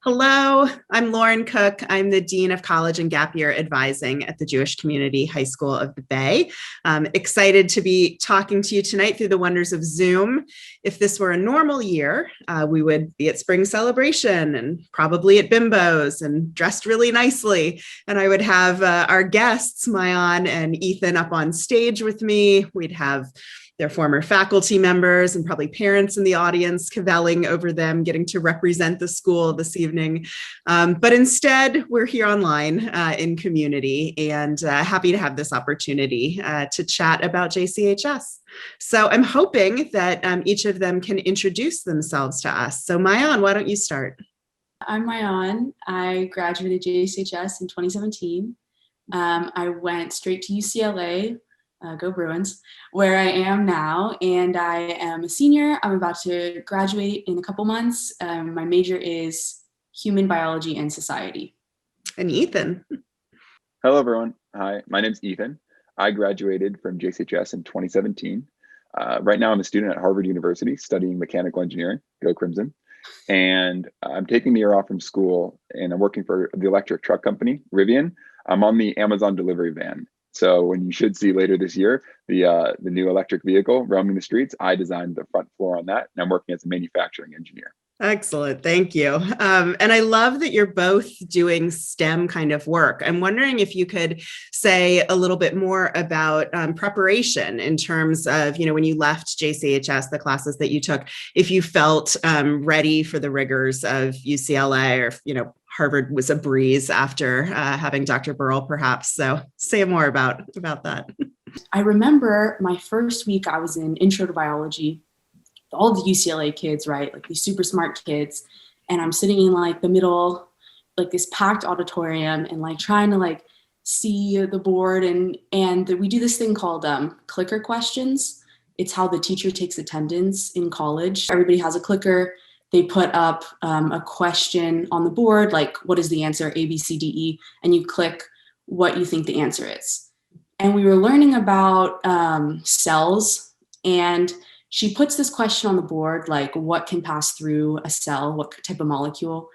Hello, I'm Lauren Cook. I'm the Dean of College and Gap Year Advising at the Jewish Community High School of the Bay. I'm excited to be talking to you tonight through the wonders of Zoom. If this were a normal year, we would be at spring celebration and probably at bimbos and dressed really nicely. And I would have our guests, Ma'ayan and Ethan, up on stage with me. We'd have their former faculty members and probably parents in the audience cavelling over them, getting to represent the school this evening. But instead, we're here online in community and happy to have this opportunity to chat about JCHS. So I'm hoping that each of them can introduce themselves to us. So Ma'ayan, why don't you start? I'm Ma'ayan. I graduated JCHS in 2017. I went straight to UCLA, go Bruins, where I am now, and I am a senior. I'm about to graduate in a couple months. My major is human biology and society. And Ethan. Hello, everyone. Hi, my name's Ethan. I graduated from JCHS in 2017. Right now, I'm a student at Harvard University studying mechanical engineering, go Crimson. And I'm taking the year off from school, and I'm working for the electric truck company, Rivian. I'm on the Amazon delivery van. So when you should see later this year, the new electric vehicle roaming the streets, I designed the front floor on that, and I'm working as a manufacturing engineer. Excellent. Thank you. And I love that you're both doing STEM kind of work. I'm wondering if you could say a little bit more about preparation in terms of, when you left JCHS, the classes that you took, if you felt ready for the rigors of UCLA, or if, Harvard was a breeze after having Dr. Burrell, perhaps. So say more about that. I remember my first week I was in Intro to Biology, all the UCLA kids, right? Like these super smart kids. And I'm sitting in like the middle, like this packed auditorium and like trying to like see the board. And we do this thing called clicker questions. It's how the teacher takes attendance in college. Everybody has a clicker. They put up a question on the board, like what is the answer, A, B, C, D, E, and you click what you think the answer is. And we were learning about cells, and she puts this question on the board, like what can pass through a cell, what type of molecule.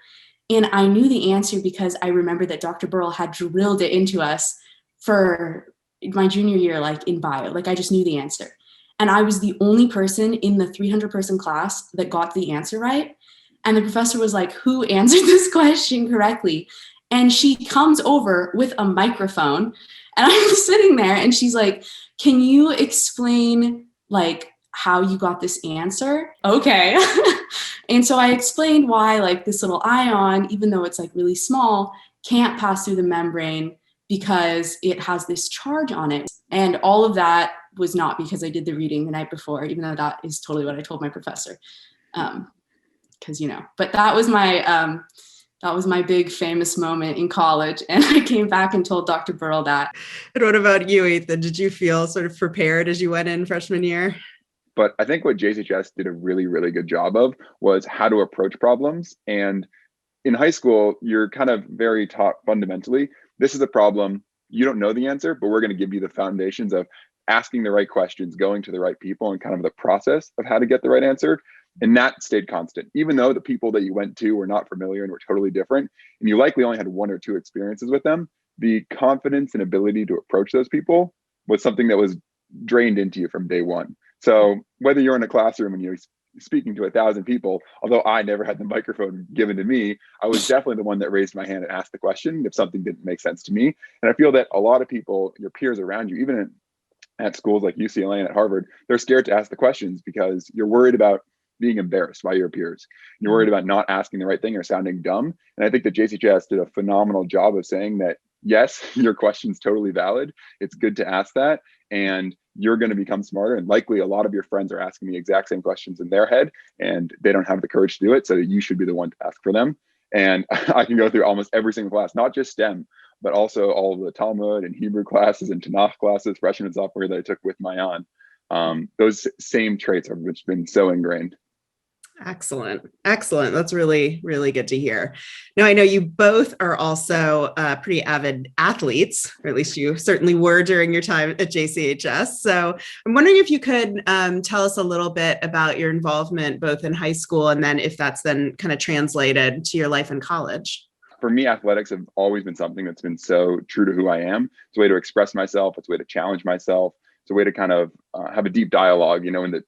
And I knew the answer because I remember that Dr. Burrell had drilled it into us for my junior year, like in bio, like I just knew the answer. And I was the only person in the 300-person class that got the answer right. And the professor was like, who answered this question correctly? And she comes over with a microphone, and I'm sitting there and she's like, can you explain like how you got this answer? Okay. And so I explained why like this little ion, even though it's like really small, can't pass through the membrane because it has this charge on it. And all of that was not because I did the reading the night before, even though that is totally what I told my professor. Because, but that was my big famous moment in college. And I came back and told Dr. Burrell that. And what about you, Ethan? Did you feel sort of prepared as you went in freshman year? But I think what JCHS did a really, really good job of was how to approach problems. And in high school, you're kind of very taught fundamentally, this is a problem. You don't know the answer, but we're going to give you the foundations of asking the right questions, going to the right people, and kind of the process of how to get the right answer. And that stayed constant, even though the people that you went to were not familiar and were totally different, and you likely only had one or two experiences with them. The confidence and ability to approach those people was something that was drained into you from day one. So whether you're in a classroom and you're speaking to 1,000 people, although I never had the microphone given to me, I was definitely the one that raised my hand and asked the question if something didn't make sense to me. And I feel that a lot of people, your peers around you, even at schools like UCLA and at Harvard, they're scared to ask the questions because you're worried about being embarrassed by your peers. You're worried about not asking the right thing or sounding dumb. And I think that JCHS did a phenomenal job of saying that, yes, your question's totally valid. It's good to ask that. And you're going to become smarter. And likely a lot of your friends are asking the exact same questions in their head, and they don't have the courage to do it. So you should be the one to ask for them. And I can go through almost every single class, not just STEM, but also all of the Talmud and Hebrew classes and Tanakh classes, freshman and sophomore that I took with Ma'ayan. Those same traits have been so ingrained. Excellent. Excellent. That's really, really good to hear. Now, I know you both are also pretty avid athletes, or at least you certainly were during your time at JCHS. So I'm wondering if you could tell us a little bit about your involvement both in high school and then if that's then kind of translated to your life in college. For me, athletics have always been something that's been so true to who I am. It's a way to express myself. It's a way to challenge myself. It's a way to kind of have a deep dialogue, in the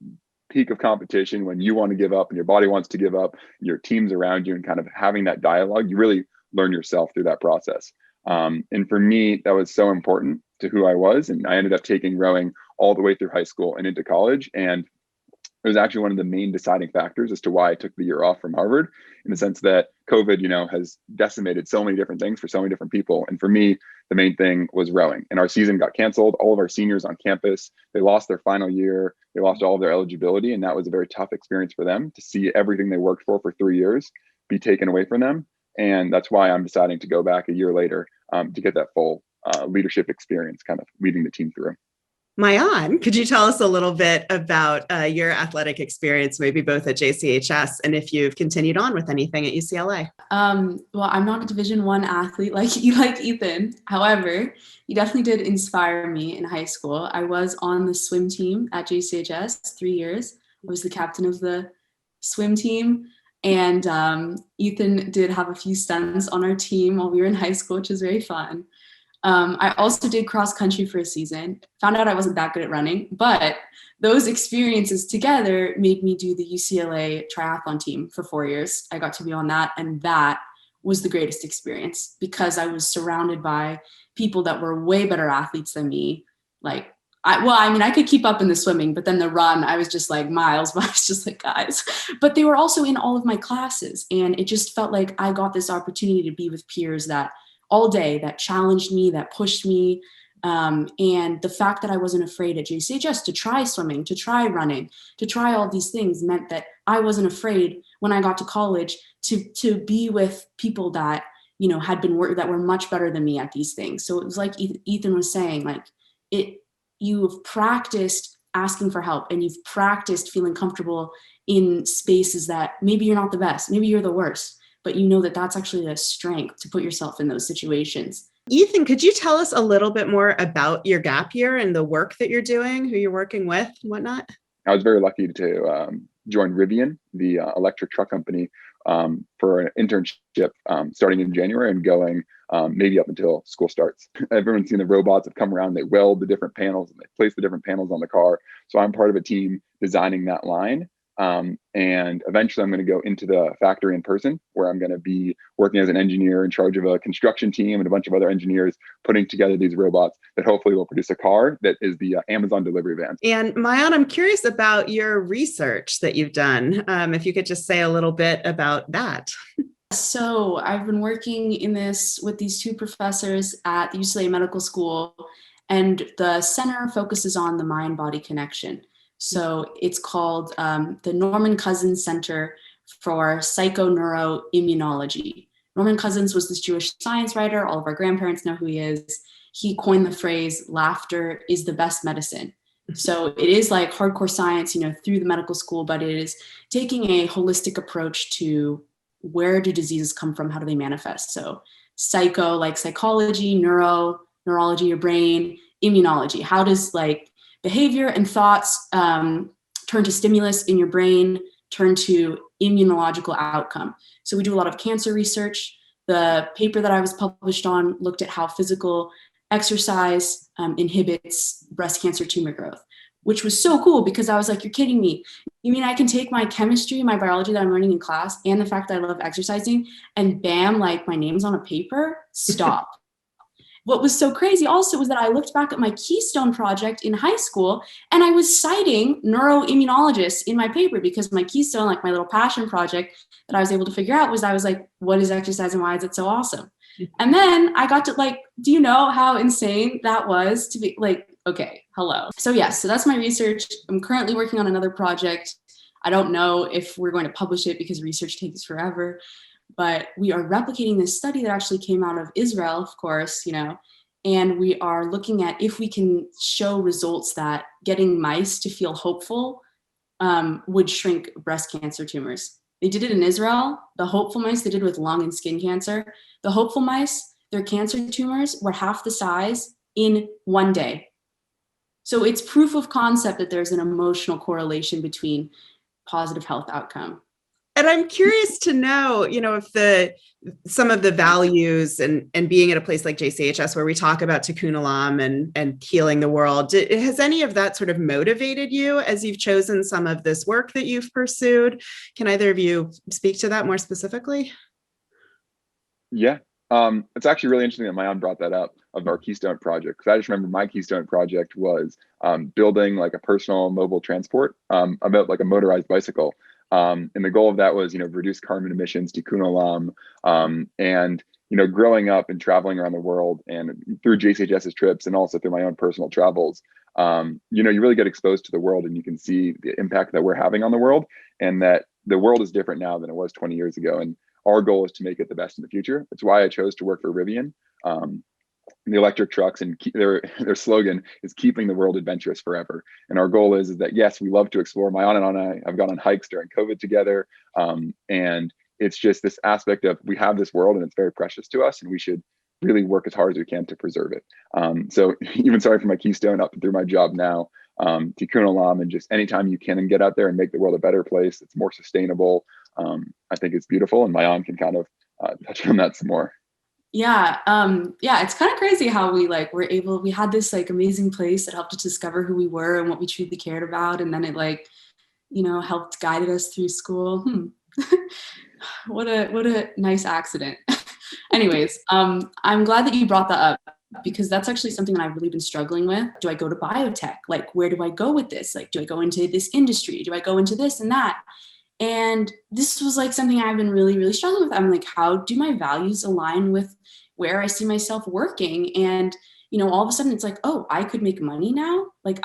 peak of competition when you want to give up and your body wants to give up, your team's around you, and kind of having that dialogue, you really learn yourself through that process. And for me, that was so important to who I was. And I ended up taking rowing all the way through high school and into college. And it was actually one of the main deciding factors as to why I took the year off from Harvard, in the sense that COVID, has decimated so many different things for so many different people. And for me, the main thing was rowing. And our season got canceled. All of our seniors on campus, they lost their final year. They lost all of their eligibility. And that was a very tough experience for them to see everything they worked for 3 years be taken away from them. And that's why I'm deciding to go back a year later to get that full leadership experience, kind of leading the team through. Ma'ayan, could you tell us a little bit about your athletic experience, maybe both at JCHS and if you've continued on with anything at UCLA? Well, I'm not a Division I athlete like Ethan. However, you definitely did inspire me in high school. I was on the swim team at JCHS 3 years. I was the captain of the swim team. And Ethan did have a few stunts on our team while we were in high school, which was very fun. I also did cross country for a season, found out I wasn't that good at running, but those experiences together made me do the UCLA triathlon team for 4 years. I got to be on that, and that was the greatest experience because I was surrounded by people that were way better athletes than me. I could keep up in the swimming, but then the run, I was just like miles, but I was just like, guys. But they were also in all of my classes, and it just felt like I got this opportunity to be with peers that all day, that challenged me, that pushed me. And the fact that I wasn't afraid at JCHS to try swimming, to try running, to try all these things meant that I wasn't afraid when I got to college to be with people that, had been that were much better than me at these things. So it was like Ethan was saying, you've practiced asking for help and you've practiced feeling comfortable in spaces that maybe you're not the best, maybe you're the worst, but you know that that's actually a strength to put yourself in those situations. Ethan, could you tell us a little bit more about your gap year and the work that you're doing, who you're working with and whatnot? I was very lucky to join Rivian, the electric truck company, for an internship starting in January and going maybe up until school starts. Everyone's seen the robots have come around, they weld the different panels and they place the different panels on the car. So I'm part of a team designing that line. And eventually I'm going to go into the factory in person, where I'm going to be working as an engineer in charge of a construction team and a bunch of other engineers putting together these robots that hopefully will produce a car that is the Amazon delivery van. And Ma'ayan, I'm curious about your research that you've done. If you could just say a little bit about that. So I've been working in this with these two professors at the UCLA Medical School, and the center focuses on the mind-body connection. So it's called the Norman Cousins Center for Psychoneuroimmunology. Norman Cousins was this Jewish science writer. All of our grandparents know who he is. He coined the phrase, laughter is the best medicine. So it is like hardcore science, through the medical school, but it is taking a holistic approach to where do diseases come from? How do they manifest? So psycho, like psychology, neurology, your brain, immunology. How does behavior and thoughts turn to stimulus in your brain, turn to immunological outcome. So we do a lot of cancer research. The paper that I was published on looked at how physical exercise inhibits breast cancer tumor growth, which was so cool because I was like, you're kidding me. You mean I can take my chemistry, my biology that I'm learning in class, and the fact that I love exercising, and bam, my name's on a paper? Stop. What was so crazy also was that I looked back at my Keystone project in high school, and I was citing neuroimmunologists in my paper because my Keystone, my little passion project that I was able to figure out I was like, what is exercise and why is it so awesome? And then I got to do you know how insane that was to be okay, hello. So yes, so that's my research. I'm currently working on another project. I don't know if we're going to publish it because research takes forever. But we are replicating this study that actually came out of Israel, of course, and we are looking at if we can show results that getting mice to feel hopeful would shrink breast cancer tumors. They did it in Israel. The hopeful mice, they did with lung and skin cancer. The hopeful mice, their cancer tumors were half the size in 1 day. So it's proof of concept that there's an emotional correlation between positive health outcome. And I'm curious to know, if some of the values and being at a place like JCHS where we talk about Tikkun Olam and healing the world, has any of that sort of motivated you as you've chosen some of this work that you've pursued? Can either of you speak to that more specifically? Yeah. It's actually really interesting that Ma'ayan brought that up of our Keystone project, because I just remember my Keystone project was building like a personal mobile transport, about like a motorized bicycle. And the goal of that was, reduce carbon emissions, tikkun olam, and, growing up and traveling around the world and through JCHS's trips and also through my own personal travels, you really get exposed to the world and you can see the impact that we're having on the world, and that the world is different now than it was 20 years ago. And our goal is to make it the best in the future. That's why I chose to work for Rivian. The electric trucks, and their slogan is keeping the world adventurous forever. And our goal is that, yes, we love to explore. Ma'ayan and I have gone on hikes during COVID together. And it's just this aspect of, we have this world and it's very precious to us, and we should really work as hard as we can to preserve it. So even sorry for my Keystone up through my job now, Tikkun Olam, and just anytime you can and get out there and make the world a better place, it's more sustainable. I think it's beautiful, and Ma'ayan can kind of touch on that some more. Yeah. It's kind of crazy how we had this like amazing place that helped us discover who we were and what we truly cared about. And then it helped guided us through school. What a nice accident. Anyways, I'm glad that you brought that up, because that's actually something that I've really been struggling with. Do I go to biotech? Like, where do I go with this? Like, do I go into this industry? Do I go into this and that? And this was like something I've been really, really struggling with. I'm like, how do my values align with where I see myself working? And, all of a sudden it's like, oh, I could make money now. Like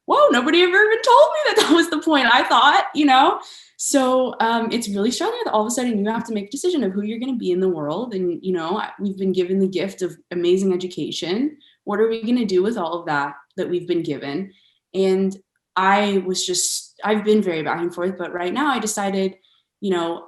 whoa, nobody ever even told me that was the point, I thought. So it's really struggling with all of a sudden you have to make a decision of who you're going to be in the world. And, we've been given the gift of amazing education. What are we going to do with all of that we've been given? And I've been very back and forth, but right now I decided,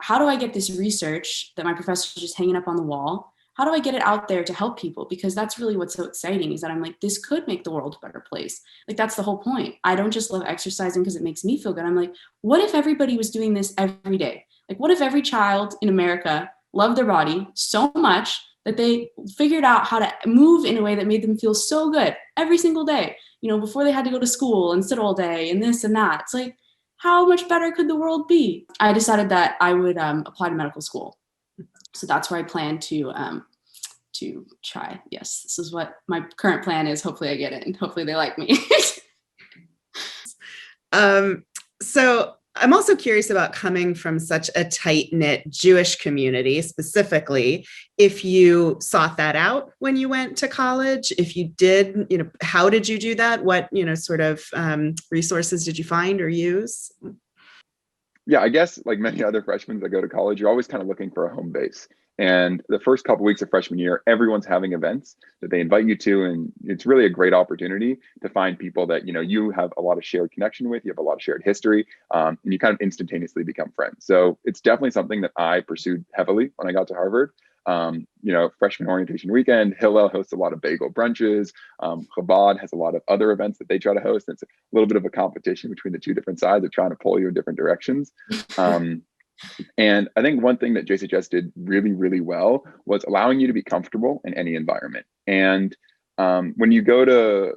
how do I get this research that my professor is just hanging up on the wall? How do I get it out there to help people? Because that's really what's so exciting, is that I'm like, this could make the world a better place. Like, that's the whole point. I don't just love exercising because it makes me feel good. I'm like, what if everybody was doing this every day? Like, what if every child in America loved their body so much that they figured out how to move in a way that made them feel so good every single day? Before they had to go to school and sit all day and this and that. It's like, how much better could the world be? I decided that I would apply to medical school. So that's where I plan to try. Yes, this is what my current plan is. Hopefully I get it, and hopefully they like me. So I'm also curious about, coming from such a tight-knit Jewish community specifically, if you sought that out when you went to college. If you did, how did you do that? What, sort of resources did you find or use? Yeah, I guess like many other freshmen that go to college, you're always kind of looking for a home base. And the first couple of weeks of freshman year, everyone's having events that they invite you to. And it's really a great opportunity to find people that, you have a lot of shared connection with, you have a lot of shared history, and you kind of instantaneously become friends. So it's definitely something that I pursued heavily when I got to Harvard. Freshman orientation weekend, Hillel hosts a lot of bagel brunches. Chabad has a lot of other events that they try to host. It's a little bit of a competition between the two different sides of trying to pull you in different directions. And I think one thing that JCHS did really, really well was allowing you to be comfortable in any environment. And when you go to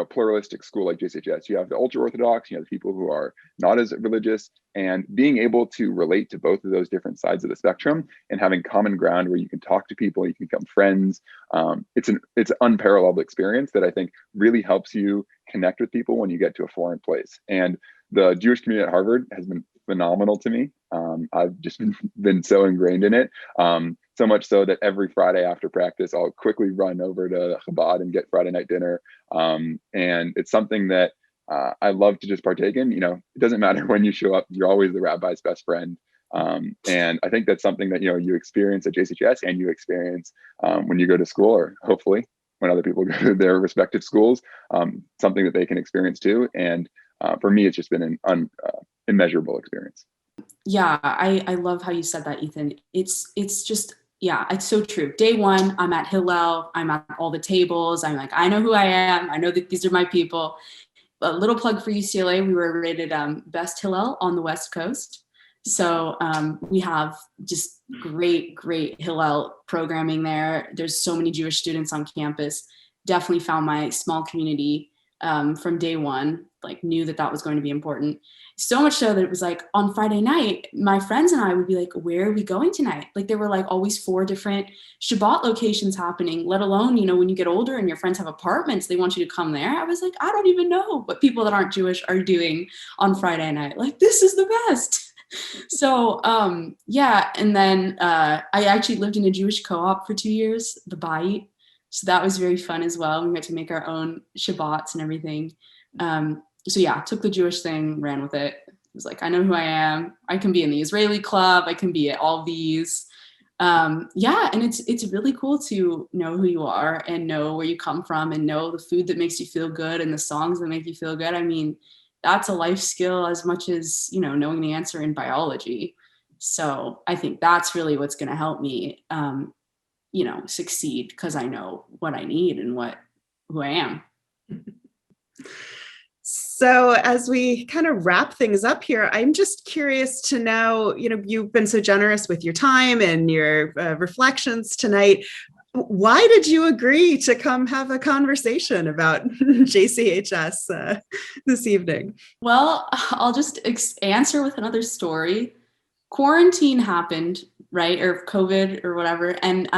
pluralistic school like JCHS, you have the ultra orthodox, you have the people who are not as religious, and being able to relate to both of those different sides of the spectrum and having common ground where you can talk to people, you can become friends. It's an unparalleled experience that I think really helps you connect with people when you get to a foreign place. And the Jewish community at Harvard has been phenomenal to me. I've just been so ingrained in it. So much so that every Friday after practice, I'll quickly run over to Chabad and get Friday night dinner. And it's something that I love to just partake in. It doesn't matter when you show up, you're always the rabbi's best friend. And I think that's something that, you experience at JCHS and you experience when you go to school, or hopefully when other people go to their respective schools, something that they can experience too. And for me, it's just been an immeasurable experience. Yeah, I love how you said that, Ethan. It's just, yeah, it's so true. Day one, I'm at Hillel. I'm at all the tables. I'm like, I know who I am. I know that these are my people. A little plug for UCLA. We were rated best Hillel on the West Coast. So we have just great Hillel programming there. There's so many Jewish students on campus. Definitely found my small community from day one, like knew that was going to be important. So much so that it was like on Friday night, my friends and I would be like, where are we going tonight? Like there were like always 4 different Shabbat locations happening, let alone, when you get older and your friends have apartments, they want you to come there. I was like, I don't even know what people that aren't Jewish are doing on Friday night. Like, this is the best. So, yeah. And then I actually lived in a Jewish co-op for 2 years, the Bayit. So that was very fun as well. We got to make our own Shabbats and everything. So yeah, took the Jewish thing, ran with it. It was like, I know who I am. I can be in the Israeli club. I can be at all these. Yeah, and it's really cool to know who you are and know where you come from and know the food that makes you feel good and the songs that make you feel good. I mean, that's a life skill as much as, knowing the answer in biology. So I think that's really what's going to help me, succeed, because I know what I need and who I am. So as we kind of wrap things up here, I'm just curious to know, you've been so generous with your time and your reflections tonight. Why did you agree to come have a conversation about JCHS this evening? Well, I'll just answer with another story. Quarantine happened, right? Or COVID or whatever. And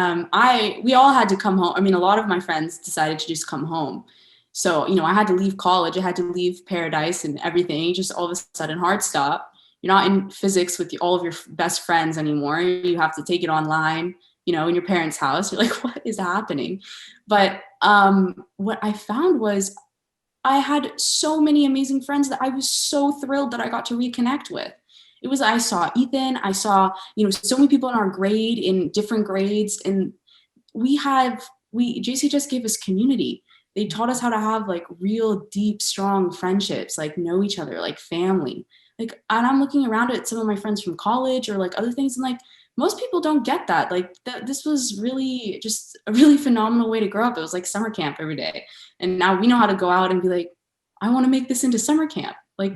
we all had to come home. I mean, a lot of my friends decided to just come home. So, I had to leave college. I had to leave Paradise and everything. Just all of a sudden, hard stop. You're not in physics with all of your best friends anymore. You have to take it online, in your parents' house. You're like, what is happening? But what I found was I had so many amazing friends that I was so thrilled that I got to reconnect with. I saw Ethan, I saw, so many people in our grade, in different grades. And JCHS gave us community. They taught us how to have like real deep, strong friendships, like know each other, like family. Like, and I'm looking around at some of my friends from college or like other things, and like most people don't get that. Like this was really just a really phenomenal way to grow up. It was like summer camp every day. And now we know how to go out and be like, I want to make this into summer camp. Like,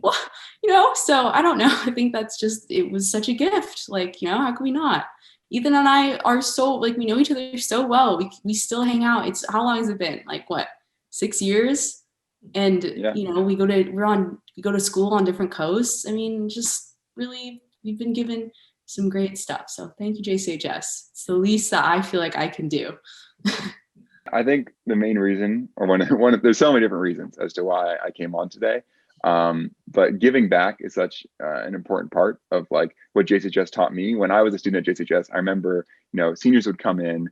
well, so I don't know. I think it was such a gift. Like, how can we not? Ethan and I are so, like, we know each other so well. We still hang out. How long has it been? Like, what, 6 years? And, Yeah. we go to school on different coasts. I mean, just really, we've been given some great stuff. So thank you, JCHS. It's the least that I feel like I can do. I think the main reason, or there's so many different reasons as to why I came on today. But giving back is such an important part of like what JCHS taught me. When I was a student at JCHS, I remember, seniors would come in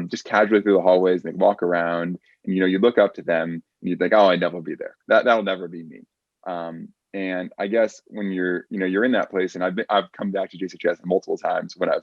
just casually through the hallways, and they'd walk around, and, you look up to them and you'd think, oh, I'd never be there. That'll never be me. And I guess when you're in that place, and I've come back to JCHS multiple times when I've,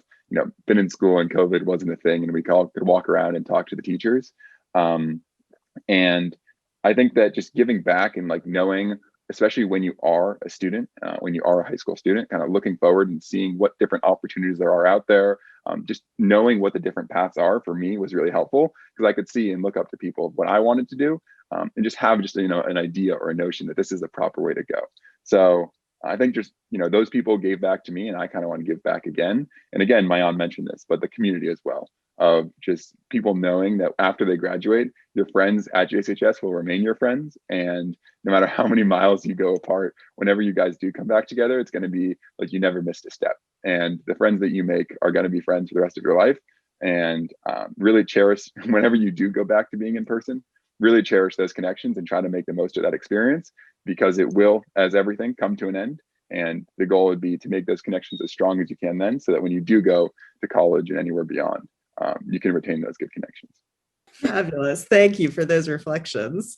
been in school and COVID wasn't a thing, and we could walk around and talk to the teachers. And I think that just giving back and like knowing, especially when you are a student, when you are a high school student, kind of looking forward and seeing what different opportunities there are out there, just knowing what the different paths are for me was really helpful, because I could see and look up to people what I wanted to do, and just have an idea or a notion that this is the proper way to go. So I think just, those people gave back to me, and I kind of want to give back again. And again, Ma'ayan mentioned this, but the community as well, of just people knowing that after they graduate, your friends at JCHS will remain your friends. And no matter how many miles you go apart, whenever you guys do come back together, it's going to be like you never missed a step. And the friends that you make are going to be friends for the rest of your life. And really cherish, whenever you do go back to being in person, really cherish those connections and try to make the most of that experience, because it will, as everything, come to an end. And the goal would be to make those connections as strong as you can then, so that when you do go to college and anywhere beyond, you can retain those good connections. Fabulous. Thank you for those reflections.